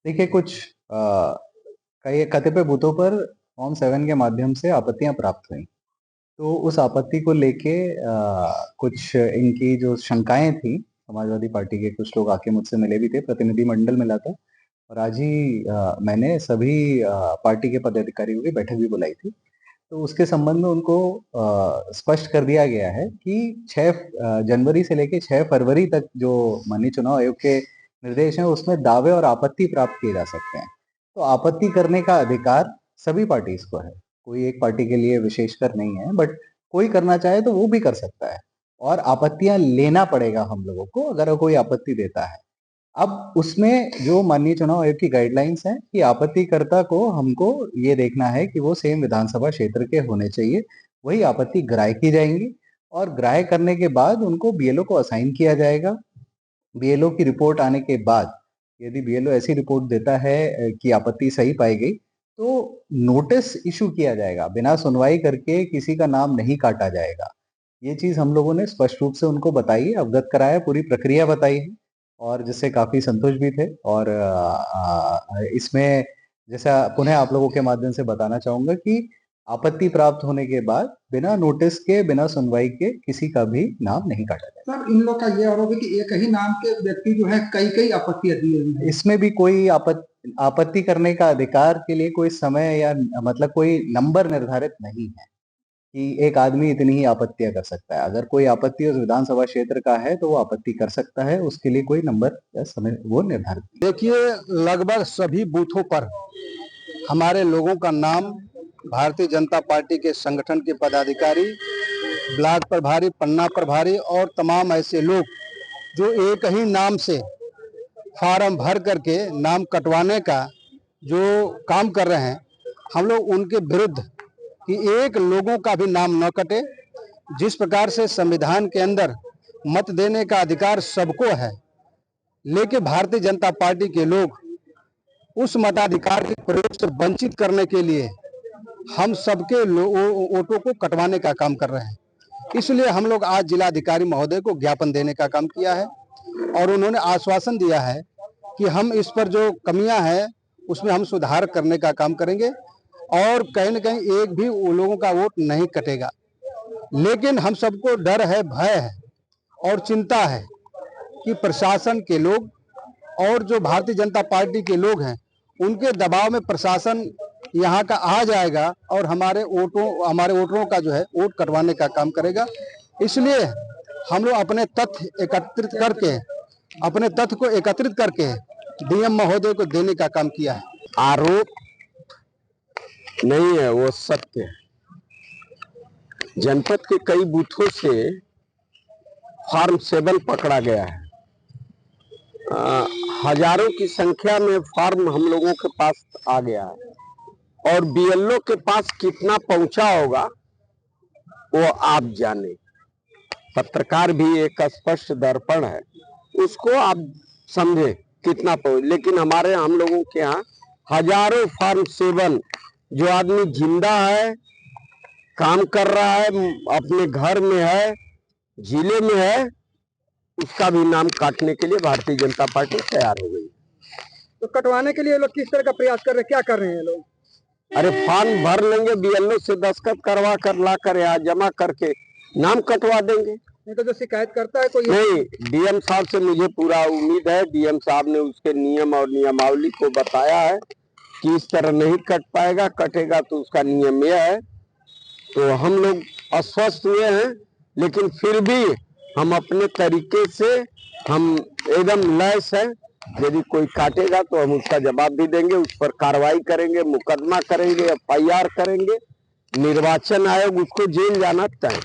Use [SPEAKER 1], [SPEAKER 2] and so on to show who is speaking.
[SPEAKER 1] देखिए कुछ कई कतिपय बूथों पर फॉर्म 7 के माध्यम से आपत्तियाँ प्राप्त हुईं। तो उस आपत्ति को लेके कुछ इनकी जो शंकाएँ थी, समाजवादी पार्टी के कुछ लोग आके मुझसे मिले भी थे, प्रतिनिधिमंडल मिला था और आज ही मैंने सभी पार्टी के पदाधिकारियों की बैठक भी बुलाई थी। तो उसके संबंध में उनको स्पष्ट कर दिया गया है कि 6 जनवरी से लेके 6 फरवरी तक जो माननीय चुनाव आयोग के निर्देश हैं, उसमें दावे और आपत्ति प्राप्त किए जा सकते हैं। तो आपत्ति करने का अधिकार सभी पार्टीज़ को है। कोई एक पार्टी के लिए विशेषकर नहीं है, बट कोई करना चाहे तो वो भी कर सकता है और आपत्तियाँ लेना पड़ेगा हम लोगों को अगर कोई आपत्ति देता है। अब उसमें जो माननीय चुनाव आयोग की गाइडलाइंस है कि आपत्तिकर्ता को हमको ये देखना है कि वो सेम विधानसभा क्षेत्र के होने चाहिए, वही आपत्ति ग्राह्य की जाएँगी और ग्राह्य करने के बाद उनको बीएलओ को असाइन किया जाएगा। बीएलओ की रिपोर्ट आने के बाद यदि बीएलओ ऐसी रिपोर्ट देता है कि आपत्ति सही पाई गई, तो नोटिस इश्यू किया जाएगा, बिना सुनवाई करके किसी का नाम नहीं काटा जाएगा। ये चीज़ हम लोगों ने स्पष्ट रूप से उनको बताई है, अवगत कराया, पूरी प्रक्रिया बताई है और जिससे काफ़ी संतुष्ट भी थे और इसमें जैसा पुनः आप लोगों के माध्यम से बताना चाहूँगा कि आपत्ति प्राप्त होने के बाद बिना नोटिस के, बिना सुनवाई के किसी का भी नाम नहीं काटा जाएगा।
[SPEAKER 2] सर, इन लोग का ये आरोप है कि एक ही नाम के व्यक्ति जो है कई आपत्तियां दी हुई हैं।
[SPEAKER 1] इसमें भी कोई आपत्ति करने का अधिकार के लिए कोई समय या मतलब कोई नंबर निर्धारित नहीं है कि एक आदमी इतनी ही आपत्तियां कर सकता है। अगर कोई आपत्ति उस विधानसभा क्षेत्र का है तो वो आपत्ति कर सकता है, उसके लिए कोई नंबर या समय वो निर्धारित नहीं।
[SPEAKER 3] देखिए, लगभग सभी बूथों पर हमारे लोगों का नाम भारतीय जनता पार्टी के संगठन के पदाधिकारी, ब्लॉक प्रभारी, पन्ना प्रभारी और तमाम ऐसे लोग जो एक ही नाम से फार्म भर करके नाम कटवाने का जो काम कर रहे हैं, हम लोग उनके विरुद्ध कि एक लोगों का भी नाम न कटे। जिस प्रकार से संविधान के अंदर मत देने का अधिकार सबको है, लेकिन भारतीय जनता पार्टी के लोग उस मताधिकार के प्रयोग से वंचित करने के लिए हम सबके वोटों को कटवाने का काम कर रहे हैं। इसलिए हम लोग आज जिलाधिकारी महोदय को ज्ञापन देने का काम किया है और उन्होंने आश्वासन दिया है कि हम इस पर जो कमियां हैं उसमें हम सुधार करने का काम करेंगे और कहीं न कहीं एक भी लोगों का वोट नहीं कटेगा। लेकिन हम सबको डर है, भय है और चिंता है कि प्रशासन के लोग और जो भारतीय जनता पार्टी के लोग हैं उनके दबाव में प्रशासन यहाँ का आ जाएगा और हमारे वोटरों का जो है वोट कटवाने का काम करेगा। इसलिए हम लोग अपने तथ्य को एकत्रित करके डीएम महोदय को देने का काम किया है।
[SPEAKER 4] आरोप नहीं है, वो सत्य है। जनपद के कई बूथों से फॉर्म 7 पकड़ा गया है। हजारों की संख्या में फॉर्म हम लोगों के पास आ गया है और बीएलओ के पास कितना पहुंचा होगा वो आप जाने। पत्रकार भी एक स्पष्ट दर्पण है, उसको आप समझे कितना पहुंच। लेकिन हम लोगों के यहाँ हजारों फॉर्म 7, जो आदमी जिंदा है, काम कर रहा है, अपने घर में है, जिले में है, उसका भी नाम काटने के लिए भारतीय जनता पार्टी तैयार हो गई।
[SPEAKER 2] तो कटवाने के लिए लोग किस तरह का प्रयास कर रहे हैं, क्या कर रहे हैं लोग?
[SPEAKER 4] अरे फॉर्म भर लेंगे, बीएलओ से दस्तखत करवा कर ला कर यहाँ जमा करके नाम कटवा देंगे।
[SPEAKER 2] नहीं तो जो शिकायत करता है कोई
[SPEAKER 4] नहीं, डीएम साहब से मुझे पूरा उम्मीद है। डीएम साहब ने उसके नियम और नियमावली को बताया है कि इस तरह नहीं कट पाएगा, कटेगा तो उसका नियम यह है। तो हम लोग अस्वस्थ हुए हैं, लेकिन फिर भी हम अपने तरीके से हम एकदम लैस हैं। यदि कोई काटेगा तो हम उसका जवाब भी देंगे, उस पर कार्रवाई करेंगे, मुकदमा करेंगे, एफआईआर करेंगे। निर्वाचन आयोग उसको जेल जाना तय।